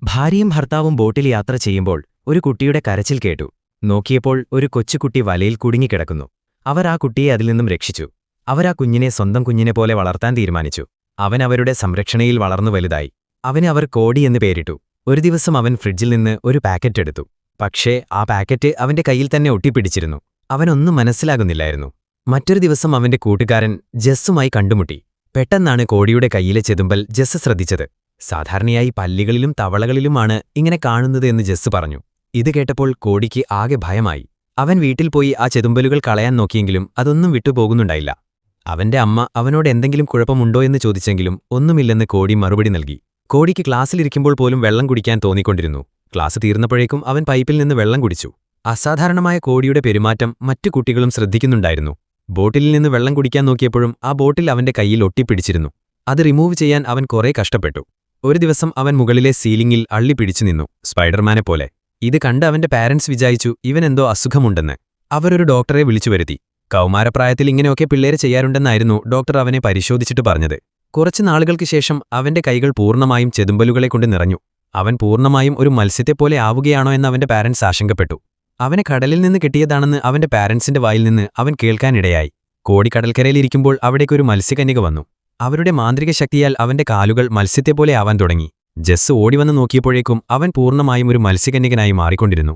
ഭാര്യയും ഭർത്താവും ബോട്ടിൽ യാത്ര ചെയ്യുമ്പോൾ ഒരു കുട്ടിയുടെ കരച്ചിൽ കേട്ടു. നോക്കിയപ്പോൾ ഒരു കൊച്ചുകുട്ടി വലയിൽ കുടുങ്ങിക്കിടക്കുന്നു. അവർ ആ കുട്ടിയെ അതിൽ നിന്നും രക്ഷിച്ചു. അവരാ കുഞ്ഞിനെ സ്വന്തം കുഞ്ഞിനെ പോലെ വളർത്താൻ തീരുമാനിച്ചു. അവൻ അവരുടെ സംരക്ഷണയിൽ വളർന്നു വലുതായി. അവന് അവർ കോടി എന്ന് പേരിട്ടു. ഒരു ദിവസം അവൻ ഫ്രിഡ്ജിൽ നിന്ന് ഒരു പാക്കറ്റ് എടുത്തു. പക്ഷേ ആ പാക്കറ്റ് അവന്റെ കയ്യിൽ തന്നെ ഒട്ടിപ്പിടിച്ചിരുന്നു. അവനൊന്നും മനസ്സിലാകുന്നില്ലായിരുന്നു. മറ്റൊരു ദിവസം അവന്റെ കൂട്ടുകാരൻ ജസ്സുമായി കണ്ടുമുട്ടി. പെട്ടെന്നാണ് കോടിയുടെ കയ്യിലെ ചെതുമ്പൽ ജസ്സ് ശ്രദ്ധിച്ചത്. സാധാരണയായി പല്ലികളിലും തവളകളിലുമാണ് ഇങ്ങനെ കാണുന്നത് എന്ന് ജസ്സ് പറഞ്ഞു. ഇത് കേട്ടപ്പോൾ കോടിക്ക് ആകെ ഭയമായി. അവൻ വീട്ടിൽ പോയി ആ ചെതുമ്പലുകൾ കളയാൻ നോക്കിയെങ്കിലും അതൊന്നും വിട്ടുപോകുന്നുണ്ടായില്ല. അവന്റെ അമ്മ അവനോട് എന്തെങ്കിലും കുഴപ്പമുണ്ടോ എന്ന് ചോദിച്ചെങ്കിലും ഒന്നുമില്ലെന്ന് കോടി മറുപടി നൽകി. കോടിക്ക് ക്ലാസ്സിലിരിക്കുമ്പോൾ പോലും വെള്ളം കുടിക്കാൻ തോന്നിക്കൊണ്ടിരുന്നു. ക്ലാസ് തീർന്നപ്പോഴേക്കും അവൻ പൈപ്പിൽ നിന്ന് വെള്ളം കുടിച്ചു. അസാധാരണമായ കോടിയുടെ പെരുമാറ്റം മറ്റു കുട്ടികളും ശ്രദ്ധിക്കുന്നുണ്ടായിരുന്നു. ബോട്ടിലിൽ നിന്ന് വെള്ളം കുടിക്കാൻ നോക്കിയപ്പോഴും ആ ബോട്ടിൽ അവന്റെ കയ്യിൽ ഒട്ടിപ്പിടിച്ചിരുന്നു. അത് റിമൂവ് ചെയ്യാൻ അവൻ കുറേ കഷ്ടപ്പെട്ടു. ഒരു ദിവസം അവൻ മുകളിലെ സീലിംഗിൽ അള്ളിപ്പിടിച്ചു നിന്നു, സ്പൈഡർമാനെപ്പോലെ. ഇത് കണ്ട് അവന്റെ പാരന്റ്സ് വിചാരിച്ചു ഇവനെന്തോ അസുഖമുണ്ടെന്ന്. അവരൊരു ഡോക്ടറെ വിളിച്ചുവരുത്തി. കൗമാരപ്രായത്തിൽ ഇങ്ങനെയൊക്കെ പിള്ളേര് ചെയ്യാറുണ്ടെന്നായിരുന്നു ഡോക്ടർ അവനെ പരിശോധിച്ചിട്ട് പറഞ്ഞത്. കുറച്ചു നാളുകൾക്ക് ശേഷം അവന്റെ കൈകൾ പൂർണ്ണമായും ചെതുമ്പലുകളെക്കൊണ്ട് നിറഞ്ഞു. അവൻ പൂർണ്ണമായും ഒരു മത്സ്യത്തെപ്പോലെ ആവുകയാണോ എന്ന് അവന്റെ പാരന്റ്സ് ആശങ്കപ്പെട്ടു. അവനെ കടലിൽ നിന്ന് കിട്ടിയതാണെന്ന് അവന്റെ പാരന്റ്സിന്റെ വായിൽ നിന്ന് അവൻ കേൾക്കാനിടയായി. കോടി കടൽക്കരയിലിരിക്കുമ്പോൾ അവിടേക്കൊരു മത്സ്യകന്യക വന്നു. അവരുടെ മാന്ത്രിക ശക്തിയാൽ അവന്റെ കാലുകൾ മത്സ്യത്തെപ്പോലെ ആവാൻ തുടങ്ങി. ജസ്സ് ഓടിവന്ന് നോക്കിയപ്പോഴേക്കും അവൻ പൂർണ്ണമായും ഒരു മത്സ്യകന്യകനായി മാറിക്കൊണ്ടിരുന്നു.